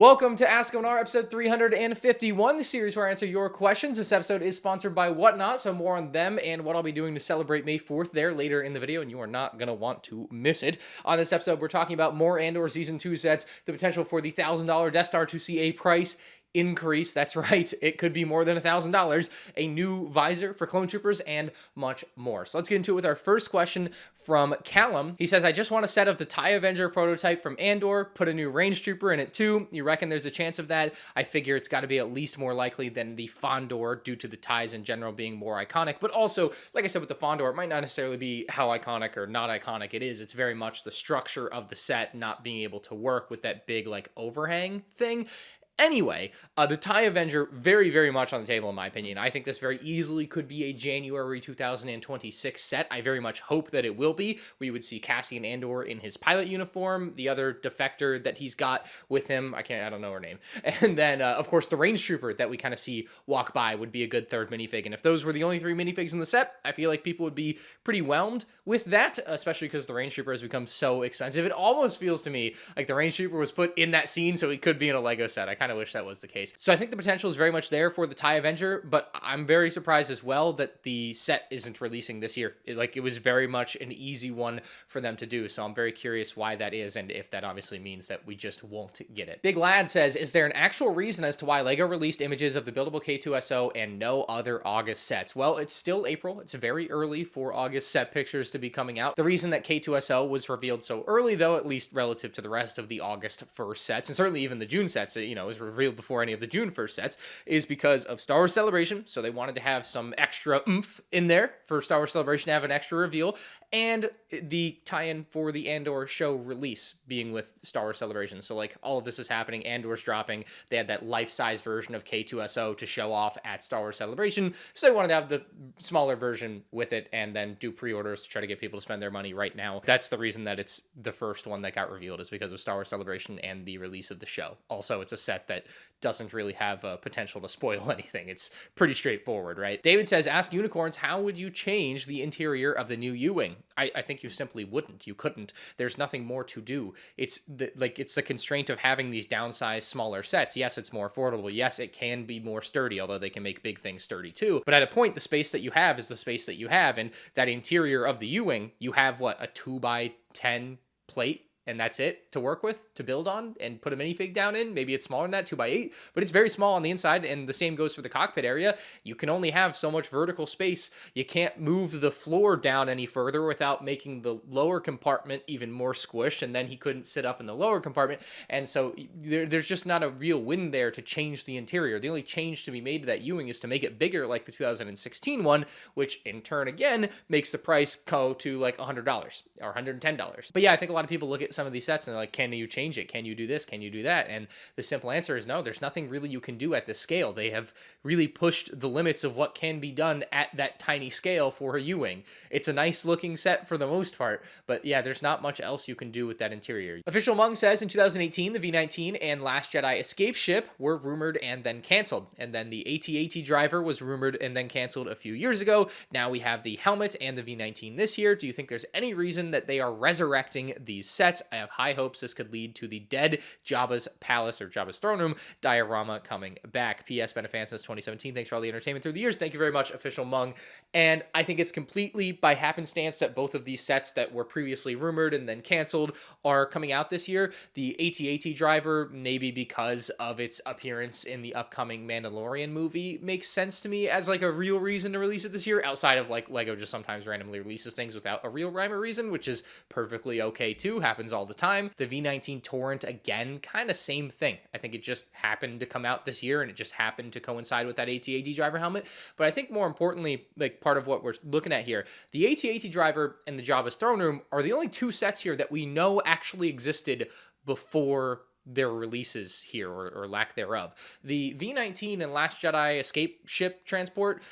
Welcome to Ask MandR episode 351, the series where I answer your questions. This episode is sponsored by Whatnot, so more on them and what I'll be doing to celebrate May 4th there later in the video, and you are not going to want to miss it. On this episode, we're talking about more ANDOR Season 2 sets, the potential for the $1,000 Death Star to see a price increase. That's right, it could be more than $1,000, a new visor for clone troopers, and much more. So let's get into it with our first question from Callum. He says, I just want a set of the TIE Avenger prototype from ANDOR, put a new range trooper in it too. You reckon there's a chance of that? I figure it's got to be at least more likely than the Fondor due to the TIEs in general being more iconic, but also, like I said with the Fondor, it might not necessarily be how iconic or not iconic it is. It's very much the structure of the set not being able to work with that big like overhang thing. Anyway, the TIE Avenger, very, very much on the table in my opinion. I think this very easily could be a January 2026 set. I very much hope that it will be. We would see Cassian Andor in his pilot uniform, the other defector that he's got with him, I don't know her name. And then, of course, the range trooper that we kind of see walk by would be a good third minifig. And if those were the only three minifigs in the set, I feel like people would be pretty whelmed with that, especially because the range trooper has become so expensive. It almost feels to me like the range trooper was put in that scene so it could be in a Lego set. I kind of wish that was the case. So I think the potential is very much there for the TIE Avenger, but I'm very surprised as well that the set isn't releasing this year. It was very much an easy one for them to do. So I'm very curious why that is and if that obviously means that we just won't get it. Big Lad says, is there an actual reason as to why LEGO released images of the buildable K2SO and no other August sets? Well, it's still April. It's very early for August set pictures to be coming out. The reason that K2SO was revealed so early, though, at least relative to the rest of the August 1st sets, and certainly even the June sets, was revealed before any of the June 1st sets, is because of Star Wars Celebration. So they wanted to have some extra oomph in there for Star Wars Celebration to have an extra reveal, and the tie-in for the Andor show release being with Star Wars Celebration. So like all of this is happening, Andor's dropping, they had that life-size version of K2SO to show off at Star Wars Celebration, so they wanted to have the smaller version with it and then do pre-orders to try to get people to spend their money right now. That's the reason that it's the first one that got revealed, is because of Star Wars Celebration and the release of the show. Also, it's a set that doesn't really have a potential to spoil anything. It's pretty straightforward, right? David says, ask Unicorns, how would you change the interior of the new U-Wing? I think you simply wouldn't. You couldn't. There's nothing more to do. It's the constraint of having these downsized, smaller sets. Yes, it's more affordable. Yes, it can be more sturdy, although they can make big things sturdy too. But at a point, the space that you have is the space that you have, and that interior of the U-Wing, you have, what, a 2x10 plate? And that's it to work with, to build on, and put a minifig down in. Maybe it's smaller than that, 2x8, but it's very small on the inside, and the same goes for the cockpit area. You can only have so much vertical space. You can't move the floor down any further without making the lower compartment even more squished, and then he couldn't sit up in the lower compartment, and so there's just not a real win there to change the interior. The only change to be made to that U-Wing is to make it bigger like the 2016 one, which in turn, again, makes the price go to like $100 or $110. But yeah, I think a lot of people look at some of these sets and they're like, can you change it? Can you do this? Can you do that? And the simple answer is no, there's nothing really you can do at this scale. They have really pushed the limits of what can be done at that tiny scale for a U-Wing. It's a nice looking set for the most part, but yeah, there's not much else you can do with that interior. Official Mung says in 2018, the V-19 and Last Jedi escape ship were rumored and then canceled. And then the AT-AT driver was rumored and then canceled a few years ago. Now we have the helmet and the V-19 this year. Do you think there's any reason that they are resurrecting these sets? I have high hopes this could lead to the dead Jabba's Palace or Jabba's Throne Room diorama coming back. P.S. Been a fan since 2017. Thanks for all the entertainment through the years. Thank you very much, Official Mung. And I think it's completely by happenstance that both of these sets that were previously rumored and then canceled are coming out this year. The AT-AT driver, maybe because of its appearance in the upcoming Mandalorian movie, makes sense to me as like a real reason to release it this year, outside of like LEGO just sometimes randomly releases things without a real rhyme or reason, which is perfectly okay too, happens all the time. The V-19 Torrent, again, kind of same thing. I think it just happened to come out this year and it just happened to coincide with that AT-AT driver helmet. But I think more importantly, like part of what we're looking at here, the AT-AT driver and the Jabba's Throne Room are the only two sets here that we know actually existed before their releases here, or lack thereof. The V-19 and Last Jedi escape ship transport,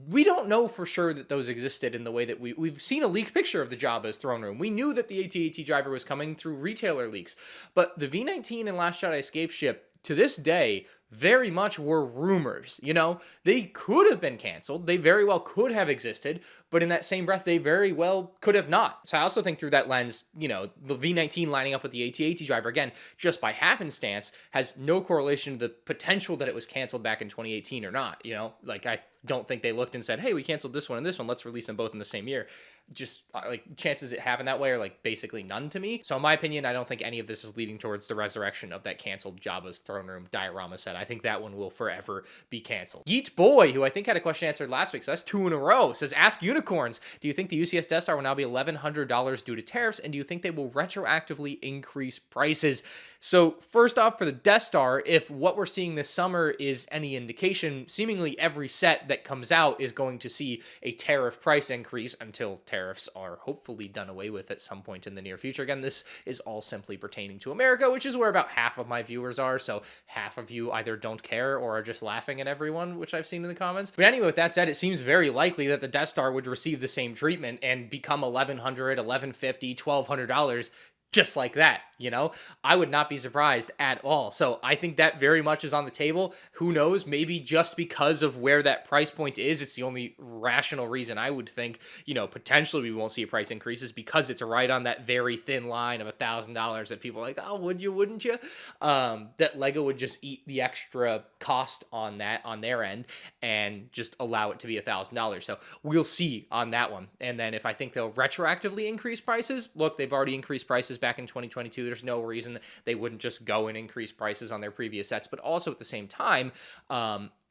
we don't know for sure that those existed in the way that we've seen a leaked picture of the Jabba's Throne Room. We knew that the AT-AT driver was coming through retailer leaks, but the V-19 and Last Jedi escape ship, to this day, very much were rumors. You know, they could have been canceled. They very well could have existed, but in that same breath, they very well could have not. So I also think through that lens, you know, the V19 lining up with the AT-AT driver, again, just by happenstance, has no correlation to the potential that it was canceled back in 2018 or not. You know, like I don't think they looked and said, hey, we canceled this one and this one, let's release them both in the same year. Just like chances it happened that way are like basically none to me. So in my opinion, I don't think any of this is leading towards the resurrection of that canceled Jabba's throne room diorama set. I think that one will forever be canceled. Yeet Boy, who I think had a question answered last week, so that's 2 in a row, says, ask unicorns, do you think the UCS Death Star will now be $1,100 due to tariffs, and do you think they will retroactively increase prices? So first off, for the Death Star, if what we're seeing this summer is any indication, seemingly every set that comes out is going to see a tariff price increase until tariffs are hopefully done away with at some point in the near future. Again, this is all simply pertaining to America, which is where about half of my viewers are, so half of you either don't care or are just laughing at everyone, which I've seen in the comments. But anyway, with that said, it seems very likely that the Death Star would receive the same treatment and become $1,100, $1,150, $1,200 just like that, you know? I would not be surprised at all. So I think that very much is on the table. Who knows? Maybe just because of where that price point is, it's the only rational reason I would think, you know, potentially we won't see a price increase is because it's right on that very thin line of $1,000 that people are like, oh, would you, wouldn't you? That Lego would just eat the extra cost on that on their end and just allow it to be $1,000. So we'll see on that one. And then if I think they'll retroactively increase prices, look, they've already increased prices back in 2022. There's no reason they wouldn't just go and increase prices on their previous sets. But also at the same time,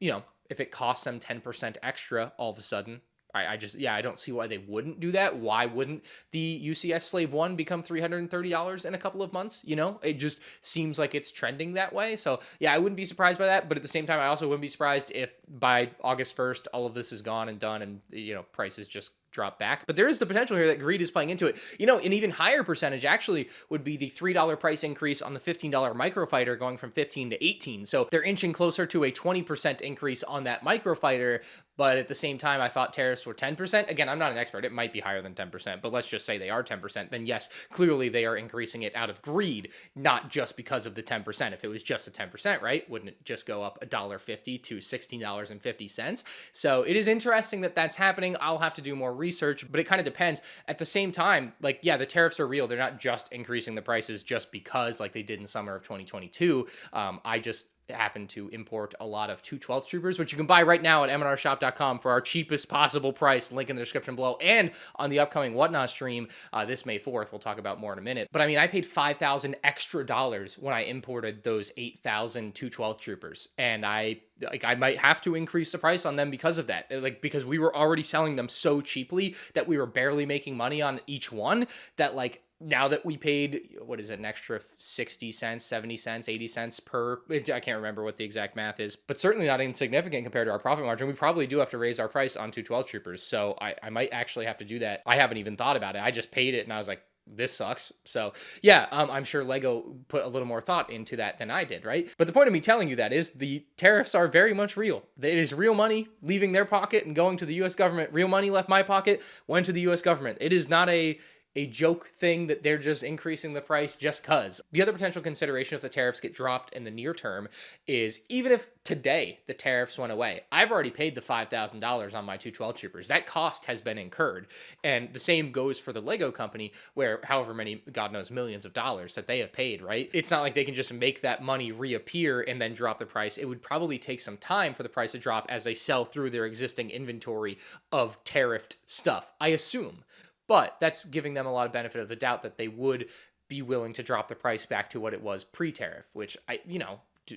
you know, if it costs them 10% extra all of a sudden, I don't see why they wouldn't do that. Why wouldn't the UCS Slave 1 become $330 in a couple of months? You know, it just seems like it's trending that way. So yeah, I wouldn't be surprised by that. But at the same time, I also wouldn't be surprised if by August 1st, all of this is gone and done and, you know, prices just drop back. But there is the potential here that greed is playing into it. You know, an even higher percentage actually would be the $3 price increase on the $15 microfighter going from 15 to 18. So they're inching closer to a 20% increase on that microfighter. But at the same time, I thought tariffs were 10%. Again, I'm not an expert. It might be higher than 10%, but let's just say they are 10%. Then yes, clearly they are increasing it out of greed, not just because of the 10%. If it was just a 10%, right? Wouldn't it just go up $1.50 to $16.50? So it is interesting that that's happening. I'll have to do more research, but it kind of depends. At the same time, like, yeah, the tariffs are real. They're not just increasing the prices just because like they did in summer of 2022. I just happen to import a lot of 212 troopers, which you can buy right now at MandRshop.com for our cheapest possible price. Link in the description below and on the upcoming Whatnot stream this May 4th. We'll talk about more in a minute. But I mean, I paid $5,000 extra when I imported those 8,000 212 troopers, and I might have to increase the price on them because of that. Like, because we were already selling them so cheaply that we were barely making money on each one, that like, now that we paid, what is it, an extra 60 cents, 70 cents, 80 cents per, I can't remember what the exact math is, but certainly not insignificant compared to our profit margin. We probably do have to raise our price on 212 troopers. So I might actually have to do that. I haven't even thought about it. I just paid it and I was like, this sucks. So yeah, I'm sure Lego put a little more thought into that than I did, right? But the point of me telling you that is the tariffs are very much real. It is real money leaving their pocket and going to the US government. Real money left my pocket, went to the US government. It is not a joke thing that they're just increasing the price just cuz. The other potential consideration if the tariffs get dropped in the near term is even if today the tariffs went away, I've already paid the $5,000 on my 212 troopers. That cost has been incurred. And the same goes for the Lego company, where however many, God knows, millions of dollars that they have paid, right? It's not like they can just make that money reappear and then drop the price. It would probably take some time for the price to drop as they sell through their existing inventory of tariffed stuff, I assume. But that's giving them a lot of benefit of the doubt that they would be willing to drop the price back to what it was pre-tariff, which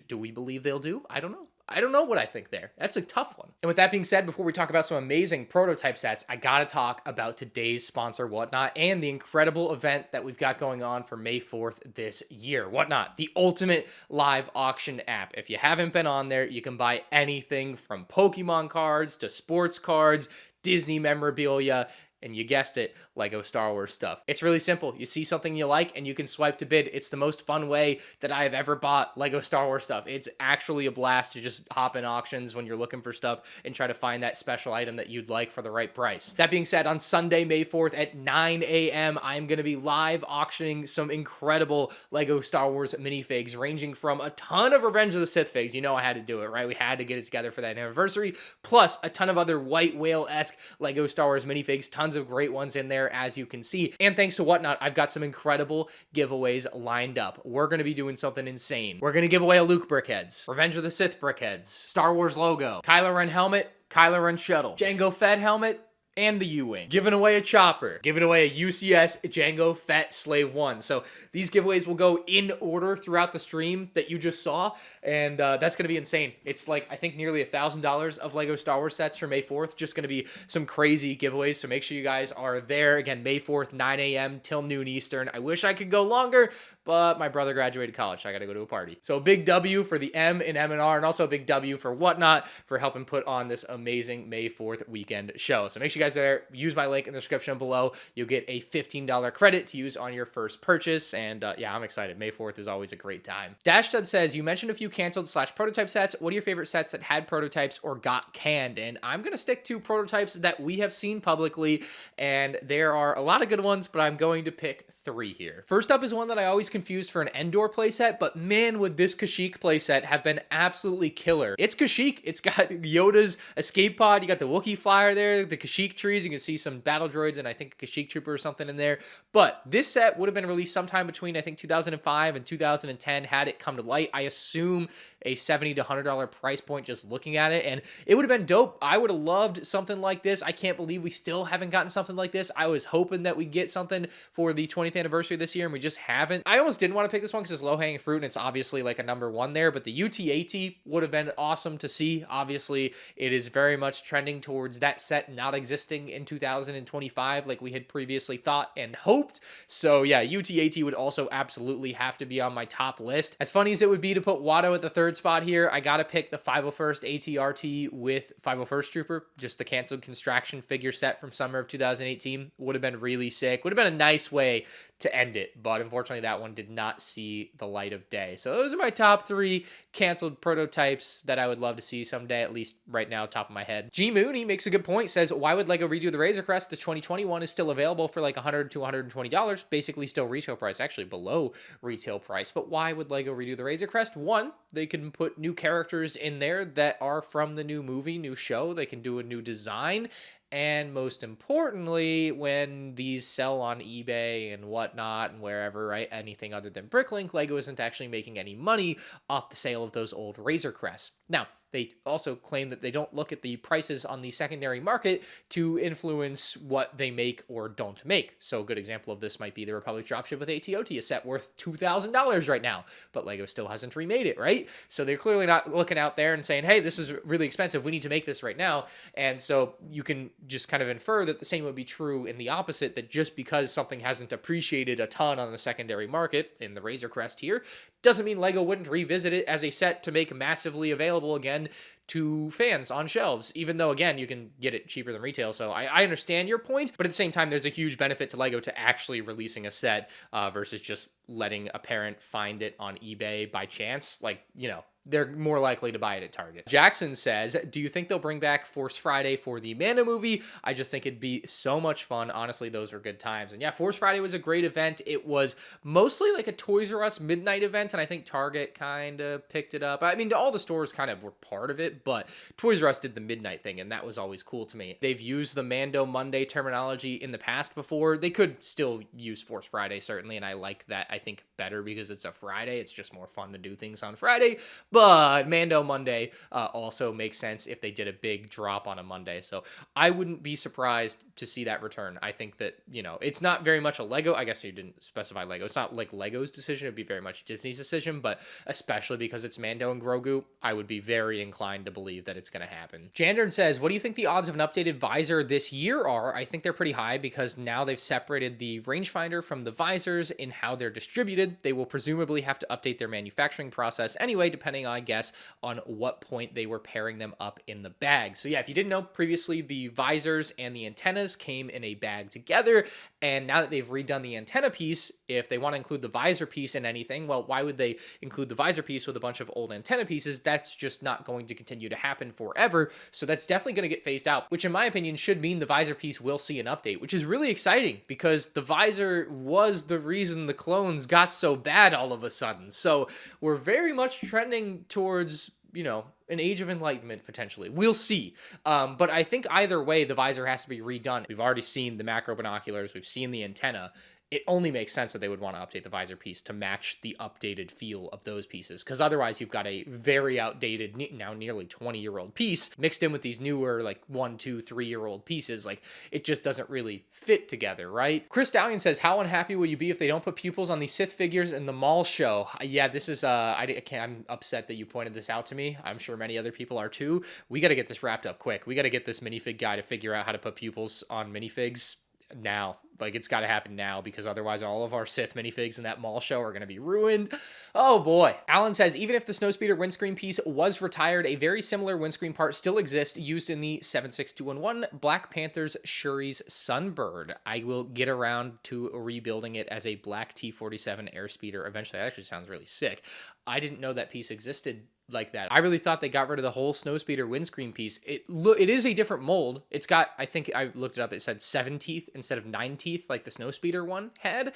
do we believe they'll do? I don't know. I don't know what I think there. That's a tough one. And with that being said, before we talk about some amazing prototype sets, I gotta talk about today's sponsor, Whatnot, and the incredible event that we've got going on for May 4th this year. Whatnot, the ultimate live auction app. If you haven't been on there, you can buy anything from Pokemon cards to sports cards, Disney memorabilia, And you guessed it, Lego Star Wars stuff. It's really simple. You see something you like and you can swipe to bid. It's the most fun way that I have ever bought Lego Star Wars stuff. It's actually a blast to just hop in auctions when you're looking for stuff and try to find that special item that you'd like for the right price. That being said, on Sunday, May 4th at 9 a.m., I'm going to be live auctioning some incredible Lego Star Wars minifigs, ranging from a ton of Revenge of the Sith figs. You know I had to do it, right? We had to get it together for that anniversary, plus a ton of other White Whale-esque Lego Star Wars minifigs, tons of great ones in there, as you can see. And thanks to Whatnot, I've got some incredible giveaways lined up. We're going to be doing something insane. We're going to give away a Luke Brickheads, Revenge of the Sith Brickheads, Star Wars logo, Kylo Ren helmet, Kylo Ren shuttle, Jango Fett helmet, and the U-Wing. Giving away a chopper. Giving away a UCS Jango Fett Slave 1. So these giveaways will go in order throughout the stream that you just saw, and that's going to be insane. It's like, I think, nearly $1,000 of Lego Star Wars sets for May 4th. Just going to be some crazy giveaways, so make sure you guys are there. Again, May 4th, 9 a.m. till noon Eastern. I wish I could go longer, but my brother graduated college, so I got to go to a party. So a big W for the M in MandR, and also a big W for Whatnot for helping put on this amazing May 4th weekend show. So make sure you guys are there. Use my link in the description below. You'll get a $15 credit to use on your first purchase. And yeah, I'm excited. May 4th is always a great time. Dashtud says, you mentioned a few canceled / prototype sets. What are your favorite sets that had prototypes or got canned? And I'm going to stick to prototypes that we have seen publicly. And there are a lot of good ones, but I'm going to pick 3 here. First up is one that I always confused for an ANDOR playset, but man, would this Kashyyyk playset have been absolutely killer. It's Kashyyyk. It's got Yoda's escape pod. You got the Wookiee flyer there, the Kashyyyk trees. You can see some battle droids and I think a Kashyyyk trooper or something in there. But this set would have been released sometime between, I think, 2005 and 2010 had it come to light. I assume a $70 to $100 price point just looking at it, and it would have been dope. I would have loved something like this. I can't believe we still haven't gotten something like this. I was hoping that we'd get something for the 20th anniversary this year, and we just haven't. I almost didn't want to pick this one because it's low-hanging fruit, and it's obviously like a #1 there, but the UT-AT would have been awesome to see. Obviously, it is very much trending towards that set not existing in 2025 like we had previously thought and hoped. So yeah, UT-AT would also absolutely have to be on my top list. As funny as it would be to put Watto at the 3rd spot here, I gotta pick the 501st AT-RT with 501st Trooper. Just the canceled Construction figure set from summer of 2018 would have been really sick. Would have been a nice way to end it, but unfortunately that one did not see the light of day. So those are my top 3 canceled prototypes that I would love to see someday, at least right now, top of my head. G Mooney makes a good point, says, why would LEGO redo the Razor Crest? The 2021 is still available for like $100 to $120, basically still retail price, actually below retail price. But why would LEGO redo the Razor Crest? One, they can put new characters in there that are from the new movie, new show. They can do a new design. And most importantly, when these sell on eBay and whatnot and wherever, right, anything other than Bricklink, LEGO isn't actually making any money off the sale of those old Razor Crests. Now, they also claim that they don't look at the prices on the secondary market to influence what they make or don't make. So a good example of this might be the Republic dropship with AT-OT, a set worth $2,000 right now, but LEGO still hasn't remade it, right? So they're clearly not looking out there and saying, hey, this is really expensive, we need to make this right now. And so you can just kind of infer that the same would be true in the opposite, that just because something hasn't appreciated a ton on the secondary market, in the Razor Crest here, doesn't mean LEGO wouldn't revisit it as a set to make massively available again to fans on shelves, even though, again, you can get it cheaper than retail. So I understand your point, but at the same time, there's a huge benefit to LEGO to actually releasing a set versus just letting a parent find it on eBay by chance. Like, you know, they're more likely to buy it at Target. Jackson says, do you think they'll bring back Force Friday for the Mando movie? I just think it'd be so much fun. Honestly, those were good times. And yeah, Force Friday was a great event. It was mostly like a Toys R Us midnight event, and I think Target kind of picked it up. I mean, all the stores kind of were part of it, but Toys R Us did the midnight thing, and that was always cool to me. They've used the Mando Monday terminology in the past before. They could still use Force Friday, certainly, and I like that, I think, better because it's a Friday. It's just more fun to do things on Friday. But Mando Monday also makes sense if they did a big drop on a Monday. So I wouldn't be surprised to see that return. I think that, you know, it's not very much a LEGO. I guess you didn't specify LEGO. It's not like LEGO's decision. It'd be very much Disney's decision. But especially because it's Mando and Grogu, I would be very inclined to believe that it's going to happen. Jandern says, what do you think the odds of an updated visor this year are? I think they're pretty high because now they've separated the rangefinder from the visors in how they're distributed. They will presumably have to update their manufacturing process anyway, depending I guess, on what point they were pairing them up in the bag. So yeah, if you didn't know, previously the visors and the antennas came in a bag together, and now that they've redone the antenna piece, if they want to include the visor piece in anything, well, why would they include the visor piece with a bunch of old antenna pieces? That's just not going to continue to happen forever. So that's definitely going to get phased out, which in my opinion should mean the visor piece will see an update, which is really exciting because the visor was the reason the clones got so bad all of a sudden. So we're very much trending towards, you know, an age of enlightenment, potentially. We'll see. But I think either way, the visor has to be redone. We've already seen the macro binoculars. We've seen the antenna. It only makes sense that they would want to update the visor piece to match the updated feel of those pieces. Because otherwise, you've got a very outdated, now nearly 20-year-old piece mixed in with these newer, like 1, 2, 3-year-old pieces. Like, it just doesn't really fit together, right? Chris Stallion says, how unhappy will you be if they don't put pupils on these Sith figures in the mall show? Yeah, this is, I'm upset that you pointed this out to me. I'm sure many other people are too. We got to get this wrapped up quick. We got to get this minifig guy to figure out how to put pupils on minifigs now. Like, it's got to happen now, because otherwise all of our Sith minifigs in that mall show are going to be ruined. Oh boy. Alan says, even if the Snowspeeder windscreen piece was retired, a very similar windscreen part still exists, used in the 76211 Black Panther's Shuri's Sunbird. I will get around to rebuilding it as a black T-47 airspeeder eventually. That actually sounds really sick. I didn't know that piece existed like that. I really thought they got rid of the whole Snowspeeder windscreen piece. It is a different mold. It's got, I think I looked it up, it said 7 teeth instead of 9 teeth like the Snowspeeder one had.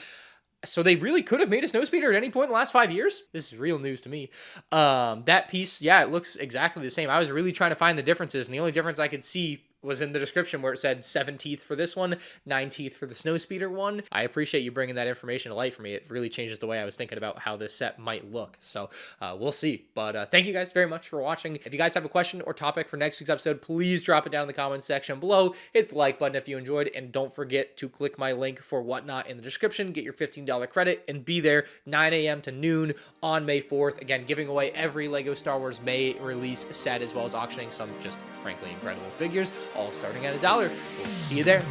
So they really could have made a Snowspeeder at any point in the last 5 years. This is real news to me. That piece, yeah, it looks exactly the same. I was really trying to find the differences, and the only difference I could see was in the description where it said 7 teeth for this one, 9 teeth for the Snowspeeder one. I appreciate you bringing that information to light for me. It really changes the way I was thinking about how this set might look. So we'll see. But thank you guys very much for watching. If you guys have a question or topic for next week's episode, please drop it down in the comments section below. Hit the like button if you enjoyed, and don't forget to click my link for Whatnot in the description. Get your $15 credit and be there 9 a.m. to noon on May 4th. Again, giving away every LEGO Star Wars May release set, as well as auctioning some just frankly incredible figures, all starting at $1. We'll see you there.